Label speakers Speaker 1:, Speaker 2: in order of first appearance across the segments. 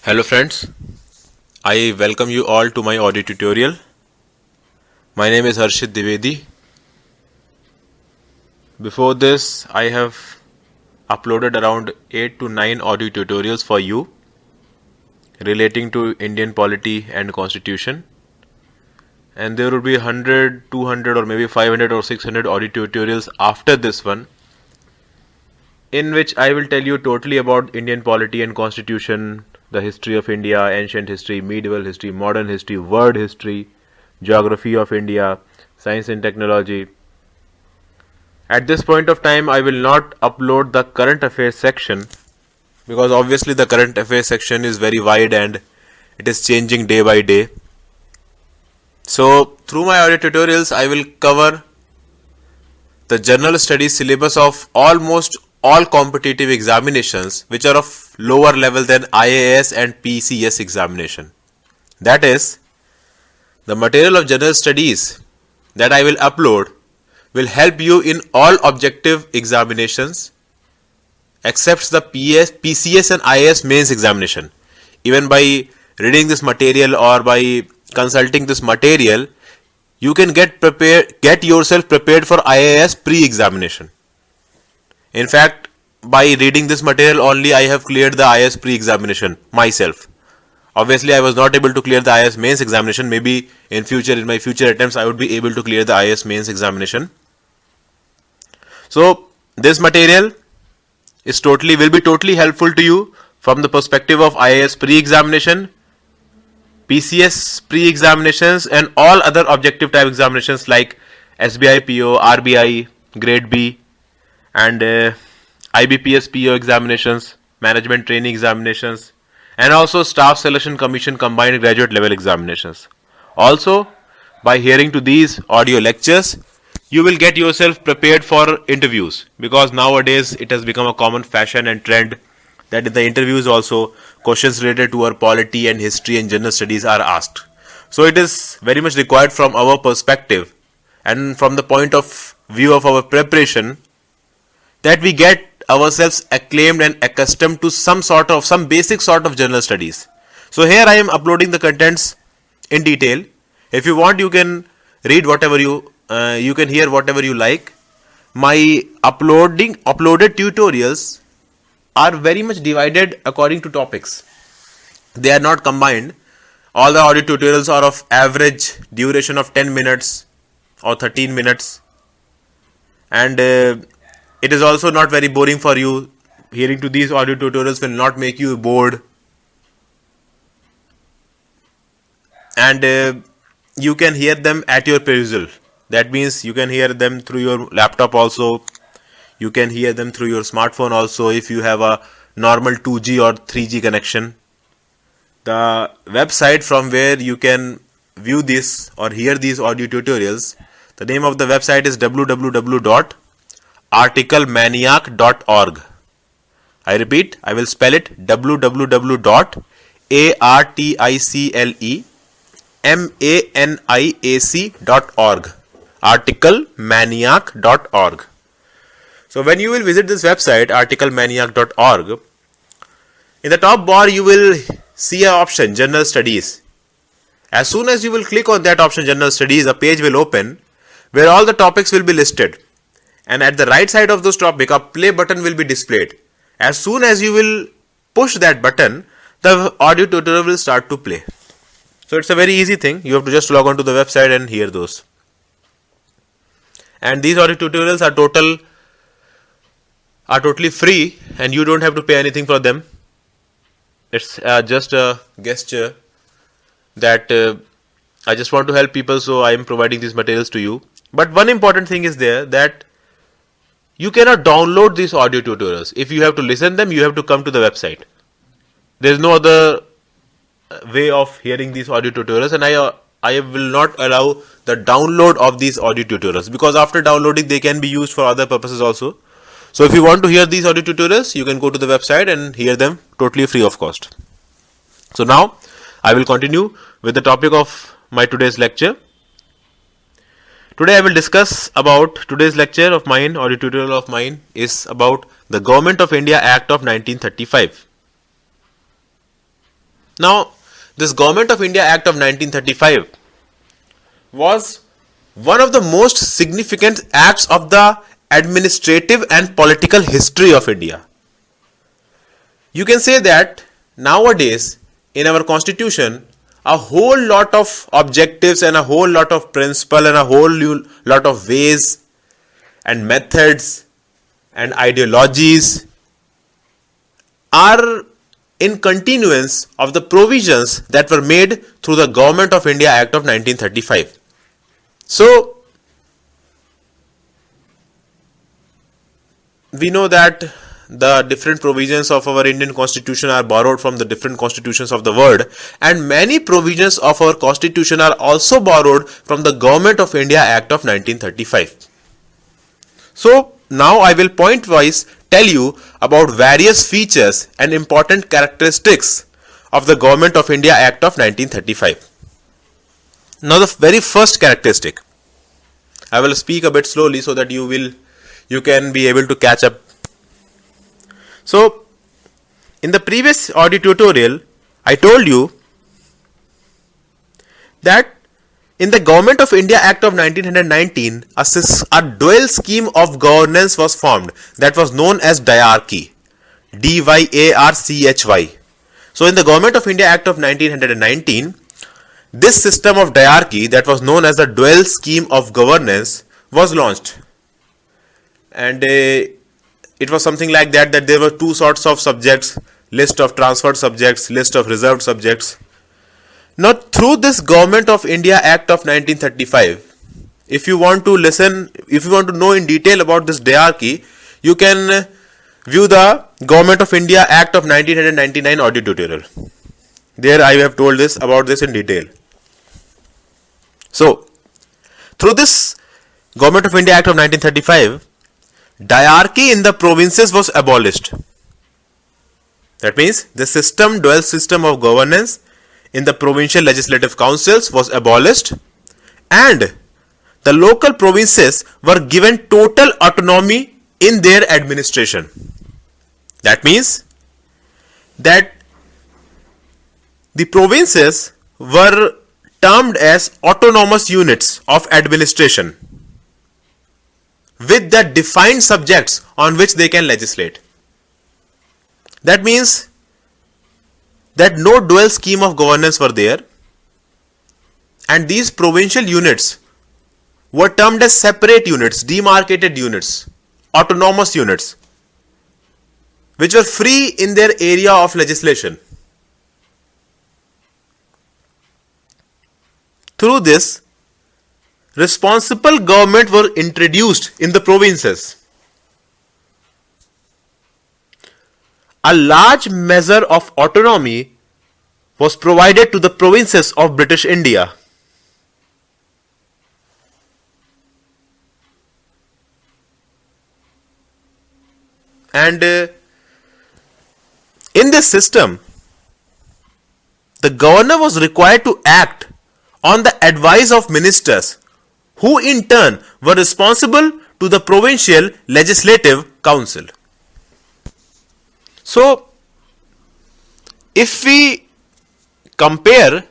Speaker 1: Hello friends, I welcome you all to my audio tutorial. My name is Harshit Dwivedi. Before this, I have uploaded around 8 to 9 audio tutorials for you relating to Indian polity and constitution. And there will be 100, 200 or maybe 500 or 600 audio tutorials after this one, in which I will tell you totally about Indian polity and constitution, the history of India, ancient history, medieval history, modern history, world history, geography of India, science and technology. At this point of time, I will not upload the current affairs section because obviously the current affairs section is very wide and it is changing day by day. So through my audio tutorials, I will cover the general studies syllabus of almost all competitive examinations which are of lower level than IAS and PCS examination. That is, the material of general studies that I will upload will help you in all objective examinations except the PCS and IAS mains examination. Even by reading this material or by consulting this material, you can get yourself prepared for IAS pre-examination. In fact, by reading this material only, I have cleared the IAS pre-examination myself. Obviously, I was not able to clear the IAS mains examination. Maybe in my future attempts, I would be able to clear the IAS mains examination. So, this material will be totally helpful to you from the perspective of IAS pre-examination, PCS pre-examinations and all other objective type examinations like SBI PO, RBI, Grade B and IBPS PO examinations, management training examinations and also staff selection commission combined graduate level examinations. Also, by hearing to these audio lectures, you will get yourself prepared for interviews because nowadays it has become a common fashion and trend that in the interviews also questions related to our polity and history and general studies are asked. So it is very much required from our perspective and from the point of view of our preparation that we get ourselves acclaimed and accustomed to some basic sort of general studies. So here I am uploading the contents in detail. If you want, you can read whatever you can hear whatever you like. My uploaded tutorials are very much divided according to topics. They are not combined. All the audio tutorials are of average duration of 10 minutes or 13 minutes. And it is also not very boring for you. Hearing to these audio tutorials will not make you bored. And you can hear them at your perusal. That means you can hear them through your laptop also. You can hear them through your smartphone also if you have a normal 2G or 3G connection. The website from where you can view this or hear these audio tutorials, the name of the website is www.articlemaniac.org. I repeat, I will spell it www.articlemaniac.org. articlemaniac.org. So when you will visit this website, articlemaniac.org, in the top bar you will see an option, General Studies. As soon as you will click on that option, General Studies, a page will open where all the topics will be listed. And at the right side of those topics, a play button will be displayed. As soon as you will push that button, the audio tutorial will start to play. So it's a very easy thing. You have to just log on to the website and hear those. And these audio tutorials are totally free and you don't have to pay anything for them. It's just a gesture that I just want to help people, so I am providing these materials to you. But one important thing is there that you cannot download these audio tutorials. If you have to listen them, you have to come to the website. There is no other way of hearing these audio tutorials, and I will not allow the download of these audio tutorials because after downloading they can be used for other purposes also. So if you want to hear these audio tutorials, you can go to the website and hear them totally free of cost. So now I will continue with the topic of my today's lecture. Today I will discuss about today's lecture of mine, audio tutorial of mine is about the Government of India Act of 1935. Now, this Government of India Act of 1935 was one of the most significant acts of the administrative and political history of India. You can say that nowadays in our constitution, a whole lot of objectives and a whole lot of principle and a whole lot of ways and methods and ideologies are in continuance of the provisions that were made through the Government of India Act of 1935. So, we know that the different provisions of our Indian constitution are borrowed from the different constitutions of the world, and many provisions of our constitution are also borrowed from the Government of India Act of 1935. So, now I will point wise tell you about various features and important characteristics of the Government of India Act of 1935. Now, the very first characteristic, I will speak a bit slowly so that you can be able to catch up. So, in the previous audio tutorial, I told you that in the Government of India Act of 1919, a dual scheme of governance was formed that was known as diarchy. D-Y-A-R-C-H-Y. So, in the Government of India Act of 1919, this system of diarchy that was known as the dual scheme of governance was launched. And it was something like that there were two sorts of subjects, list of transferred subjects, list of reserved subjects. Now, through this Government of India Act of 1935, if you want to know in detail about this diarchy, you can view the Government of India Act of 1999 audio tutorial. There I have told about this in detail. So, through this Government of India Act of 1935, diarchy in the provinces was abolished. That means the dual system of governance in the provincial legislative councils was abolished, and the local provinces were given total autonomy in their administration. That means that the provinces were termed as autonomous units of administration with the defined subjects on which they can legislate. That means that no dual scheme of governance were there, and these provincial units were termed as separate units, demarcated units, autonomous units, which were free in their area of legislation. Through this, responsible government were introduced in the provinces. A large measure of autonomy was provided to the provinces of British India. And in this system, the governor was required to act on the advice of ministers, who in turn were responsible to the provincial legislative council. So, if we compare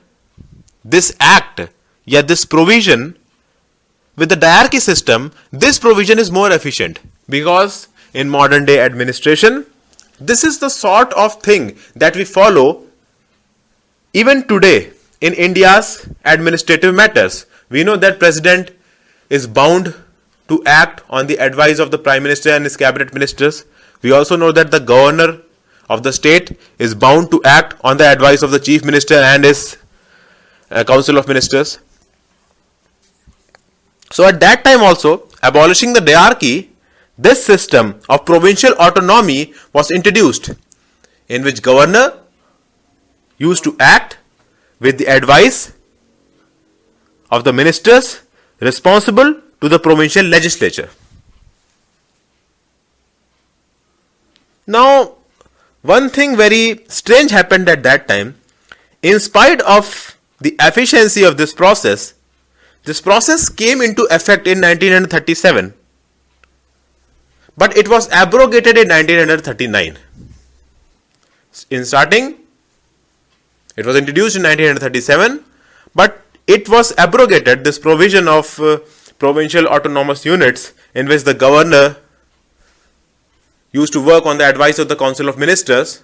Speaker 1: this act, this provision with the diarchy system, this provision is more efficient, because in modern day administration, this is the sort of thing that we follow even today in India's administrative matters. We know that President is bound to act on the advice of the Prime Minister and his cabinet ministers. We also know that the governor of the state is bound to act on the advice of the Chief Minister and his Council of Ministers. So at that time also, abolishing the diarchy, this system of provincial autonomy was introduced, in which governor used to act with the advice of the ministers responsible to the provincial legislature. Now, one thing very strange happened at that time. In spite of the efficiency of this process came into effect in 1937, but it was abrogated in 1939. In starting, It was introduced in 1937, but it was abrogated, this provision of provincial autonomous units in which the governor used to work on the advice of the Council of Ministers,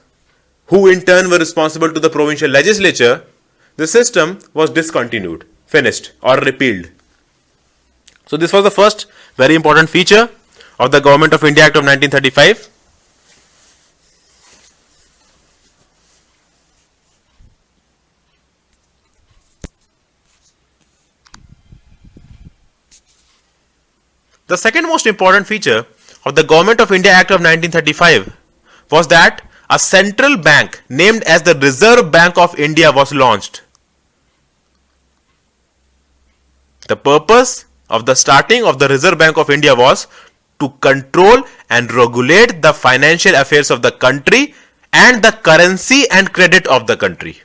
Speaker 1: who in turn were responsible to the provincial legislature. The system was discontinued, finished or repealed. So this was the first very important feature of the Government of India Act of 1935. The second most important feature of the Government of India Act of 1935 was that a central bank named as the Reserve Bank of India was launched. The purpose of the starting of the Reserve Bank of India was to control and regulate the financial affairs of the country and the currency and credit of the country.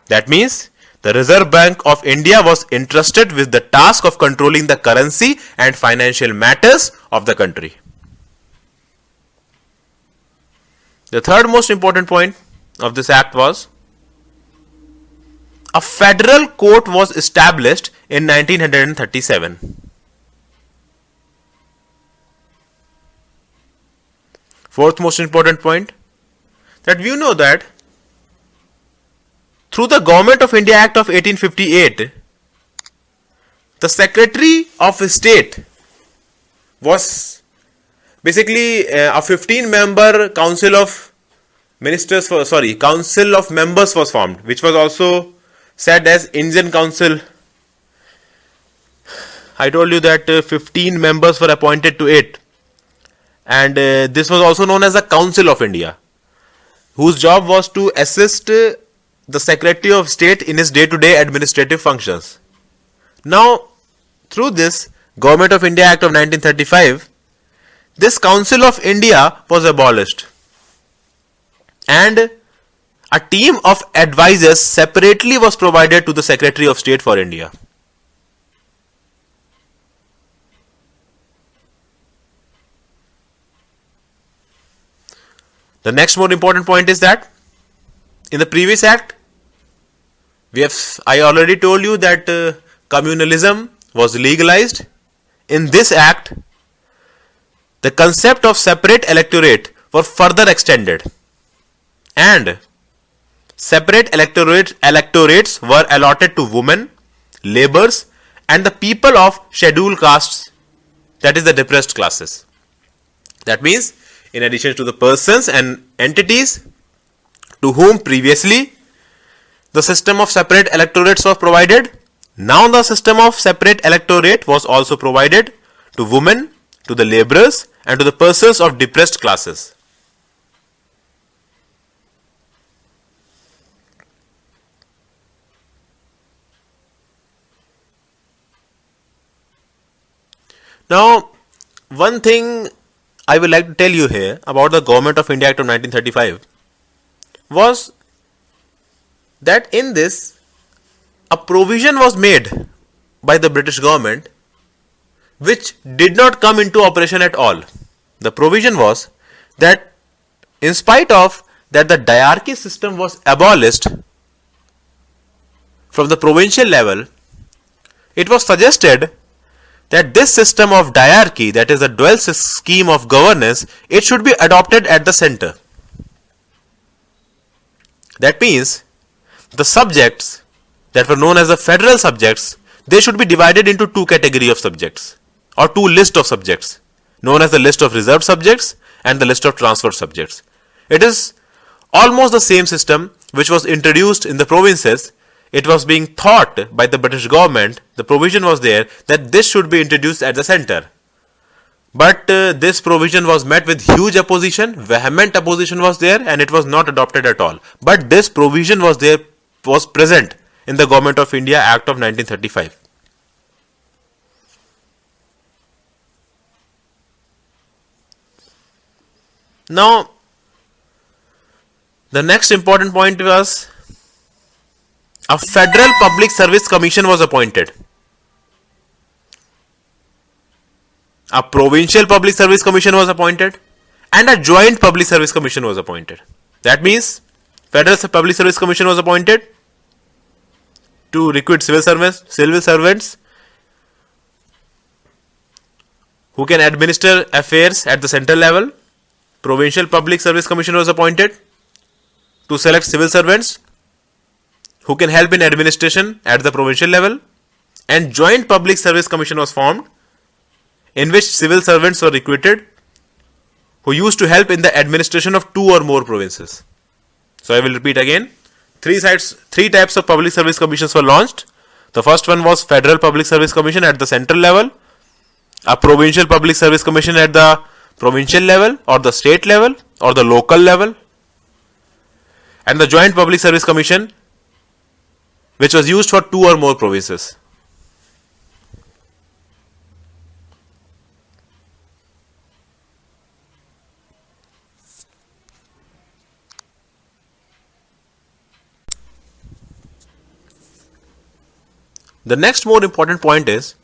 Speaker 1: That means the Reserve Bank of India was entrusted with the task of controlling the currency and financial matters of the country. The third most important point of this act was a federal court was established in 1937. Fourth most important point, that we know that through the Government of India Act of 1858, the Secretary of State was basically a 15-member Council of Ministers, Council of Members was formed, which was also said as Indian Council. I told you that 15 members were appointed to it, and this was also known as the Council of India, whose job was to assist the Secretary of State in his day-to-day administrative functions. Now, through this Government of India Act of 1935, this Council of India was abolished, and a team of advisors separately was provided to the Secretary of State for India. The next more important point is that in the previous act, I already told you that communalism was legalized. In this act, the concept of separate electorate was further extended, and separate electorates were allotted to women, laborers, and the people of scheduled castes, that is the depressed classes. That means, in addition to the persons and entities to whom previously the system of separate electorates was provided, now the system of separate electorate was also provided to women, to the laborers, and to the persons of depressed classes. Now, one thing I would like to tell you here about the Government of India Act of 1935 was that in this a provision was made by the British government which did not come into operation at all. The provision was that in spite of that the diarchy system was abolished from the provincial level, it was suggested that this system of diarchy, that is the dual scheme of governance, it should be adopted at the center. That means the subjects that were known as the federal subjects, they should be divided into two categories of subjects or two lists of subjects, known as the list of reserved subjects and the list of transferred subjects. It is almost the same system which was introduced in the provinces. It was being thought by the British government, the provision was there that this should be introduced at the center. But this provision was met with huge opposition, vehement opposition was there, and it was not adopted at all. But this provision was there, was present in the Government of India Act of 1935. Now, the next important point was a Federal Public Service Commission was appointed. A Provincial Public Service Commission was appointed and a Joint Public Service Commission was appointed. That means Federal Public Service Commission was appointed to recruit civil servants who can administer affairs at the central level. Provincial Public Service Commission was appointed to select civil servants who can help in administration at the provincial level. And Joint Public Service Commission was formed, in which civil servants were recruited who used to help in the administration of 2 or more provinces. So I will repeat again. Three types of public service commissions were launched. The first one was Federal Public Service Commission at the central level, a Provincial Public Service Commission at the provincial level or the state level or the local level, and the Joint Public Service Commission, which was used for 2 or more provinces. The next more important point is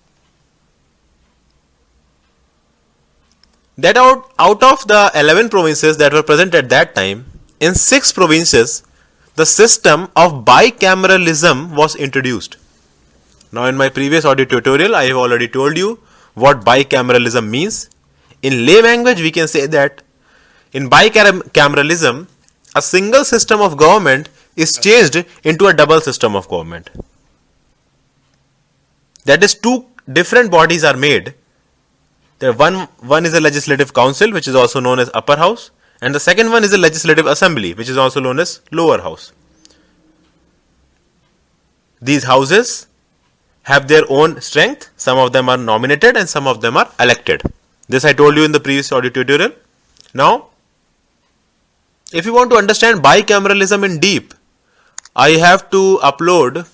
Speaker 1: that out of the 11 provinces that were present at that time, in 6 provinces, the system of bicameralism was introduced. Now, in my previous audio tutorial, I have already told you what bicameralism means. In lay language, we can say that in bicameralism, a single system of government is changed into a double system of government. That is, 2 different bodies are made. One is a legislative council, which is also known as upper house, and the second one is a legislative assembly, which is also known as lower house. These houses have their own strength. Some of them are nominated and some of them are elected. This I told you in the previous audio tutorial. Now, if you want to understand bicameralism in deep, I have to upload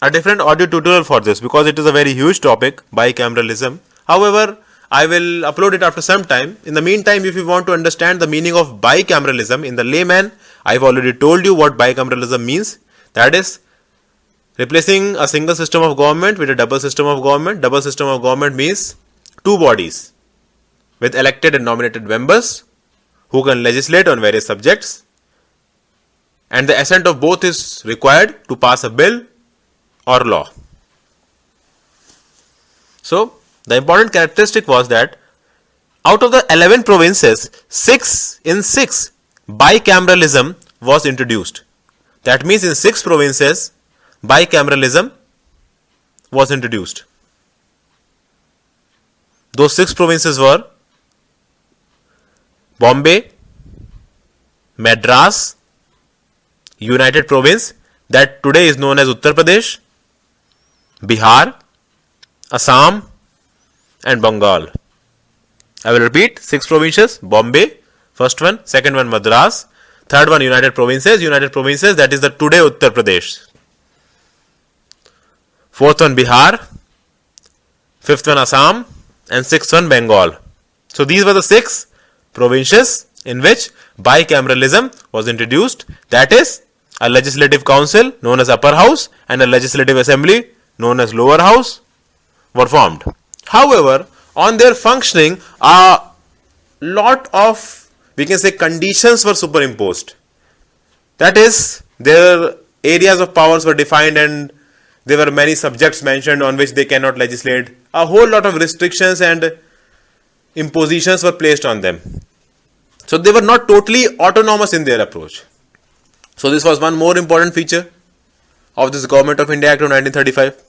Speaker 1: a different audio tutorial for this because it is a very huge topic, bicameralism. However, I will upload it after some time. In the meantime, if you want to understand the meaning of bicameralism in the layman, I have already told you what bicameralism means. That is replacing a single system of government with a double system of government. Double system of government means 2 bodies with elected and nominated members who can legislate on various subjects, and the assent of both is required to pass a bill or law. So, the important characteristic was that out of the 11 provinces, 6 bicameralism was introduced. That means in 6 provinces, bicameralism was introduced. Those 6 provinces were Bombay, Madras, United Province, that today is known as Uttar Pradesh, Bihar, Assam, and Bengal. I will repeat: 6 provinces, Bombay, first one, second one Madras, third one United Provinces, that is the today Uttar Pradesh, fourth one Bihar, fifth one Assam, and sixth one Bengal. So these were the 6 provinces in which bicameralism was introduced, that is, a legislative council known as upper house and a legislative assembly known as lower house were formed. However, on their functioning, a lot of, we can say, conditions were superimposed. That is, their areas of powers were defined and there were many subjects mentioned on which they cannot legislate. A whole lot of restrictions and impositions were placed on them. So they were not totally autonomous in their approach. So this was one more important feature of this Government of India Act of 1935.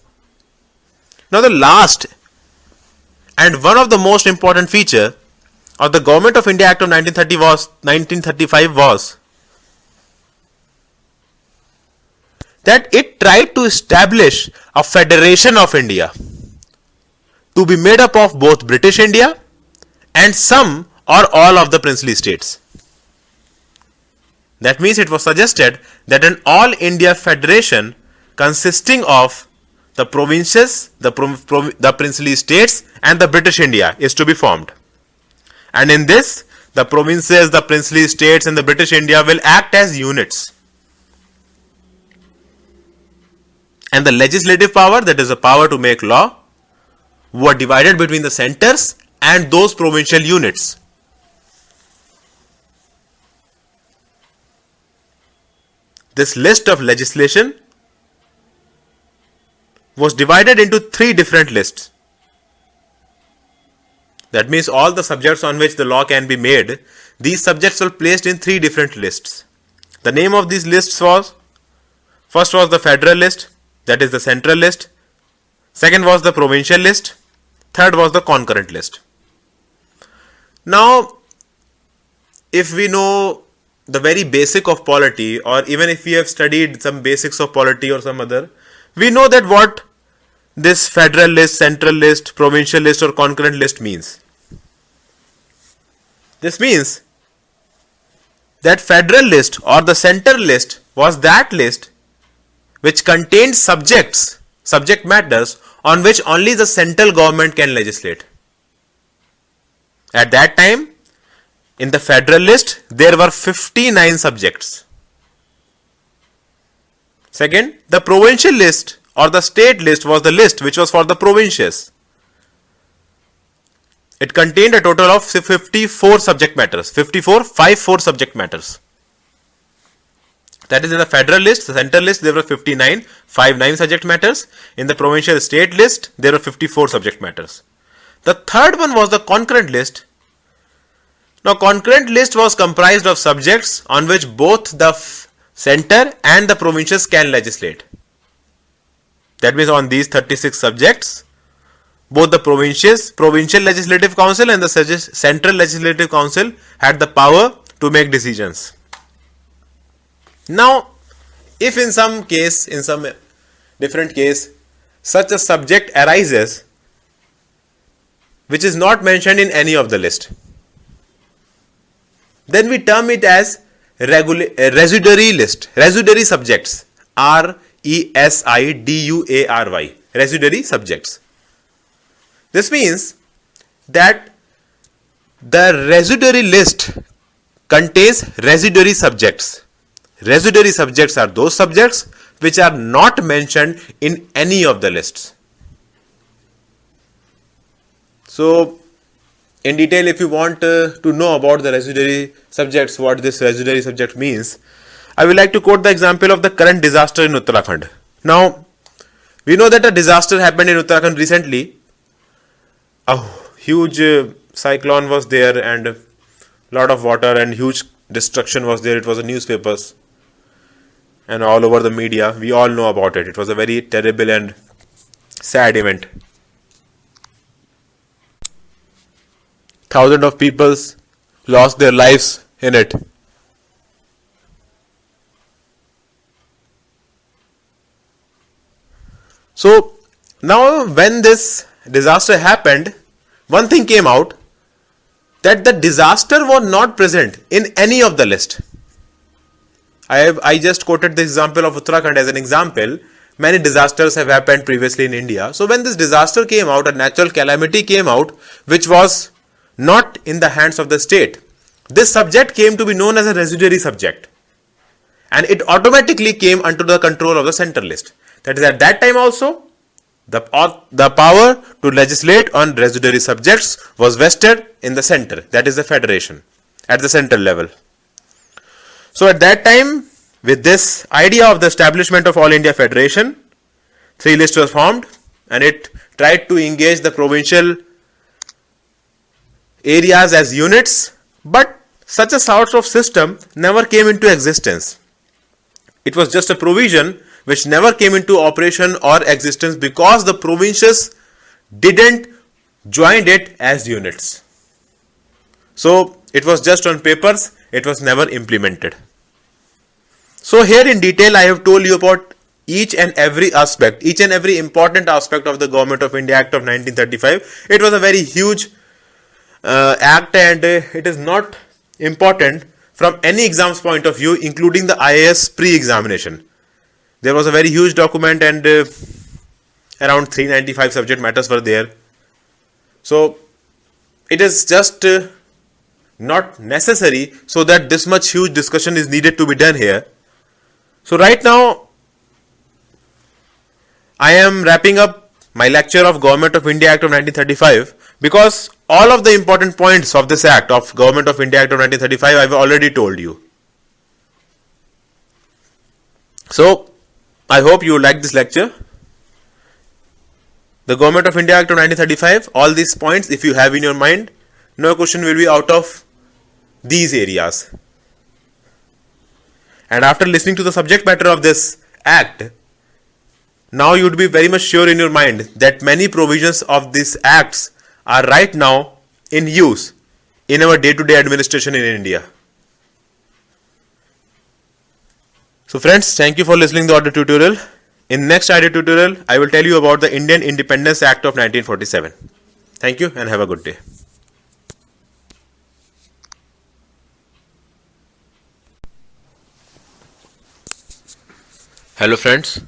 Speaker 1: Now the last and one of the most important feature of the Government of India Act of 1935 was that it tried to establish a federation of India to be made up of both British India and some or all of the princely states. That means it was suggested that an all India federation consisting of the provinces, the princely states and the British India is to be formed. And in this, the provinces, the princely states and the British India will act as units. And the legislative power, that is the power to make law, were divided between the centers and those provincial units. this list of legislation was divided into 3 different lists. That means all the subjects on which the law can be made, these subjects were placed in 3 different lists. The name of these lists was, first was the federal list, that is the central list. Second was the provincial list. Third was the concurrent list. Now, if we know the very basic of polity, or even if we have studied some basics of polity or some other, we know that what this federal list, central list, provincial list or concurrent list means. This means that federal list or the central list was that list which contained subject matters on which only the central government can legislate. At that time, in the federal list, there were 59 subjects. Second, the provincial list or the state list was the list which was for the provinces. It contained a total of 54 subject matters. 54 subject matters. That is, in the federal list, the central list, there were 59 subject matters. In the provincial state list, there were 54 subject matters. The third one was the concurrent list. Now, concurrent list was comprised of subjects on which both the center and the provinces can legislate. That means on these 36 subjects, both the provincial legislative council and the central legislative council had the power to make decisions. Now, if in some different case, such a subject arises which is not mentioned in any of the list, then we term it as residuary list, residuary subjects, RESIDUARY, residuary subjects. This means that the residuary list contains residuary subjects. Residuary subjects are those subjects which are not mentioned in any of the lists. So, in detail, if you want to know about the residuary subjects, what this residuary subject means, I would like to quote the example of the current disaster in Uttarakhand. Now, we know that a disaster happened in Uttarakhand recently. A huge cyclone was there and a lot of water and huge destruction was there. It was in newspapers and all over the media. We all know about it. It was a very terrible and sad event. Thousands of people lost their lives in it. So, now when this disaster happened, one thing came out, that the disaster was not present in any of the list. I just quoted the example of Uttarakhand as an example. Many disasters have happened previously in India. So when this disaster came out, a natural calamity came out, which was not in the hands of the state, this subject came to be known as a residuary subject. And it automatically came under the control of the central list. That is, at that time also, the power to legislate on residuary subjects was vested in the center, that is the federation, at the central level. So at that time, with this idea of the establishment of All India Federation, 3 lists were formed and it tried to engage the provincial areas as units, but such a sort of system never came into existence. It was just a provision which never came into operation or existence because the provinces didn't join it as units. So it was just on papers, it was never implemented. So here in detail I have told you about each and every aspect, each and every important aspect of the Government of India Act of 1935. It was a very huge act and it is not important from any exam's point of view, including the IAS pre-examination. There was a very huge document and around 395 subject matters were there. So it is just not necessary so that this much huge discussion is needed to be done here. So right now I am wrapping up my lecture of Government of India Act of 1935 because all of the important points of this Act of Government of India Act of 1935 I have already told you. So I hope you like this lecture. The Government of India Act of 1935, all these points if you have in your mind, no question will be out of these areas. And after listening to the subject matter of this act, now you would be very much sure in your mind that many provisions of these acts are right now in use in our day-to-day administration in India. So friends, thank you for listening to the audio tutorial. In next audio tutorial, I will tell you about the Indian Independence Act of 1947. Thank you and have a good day. Hello friends,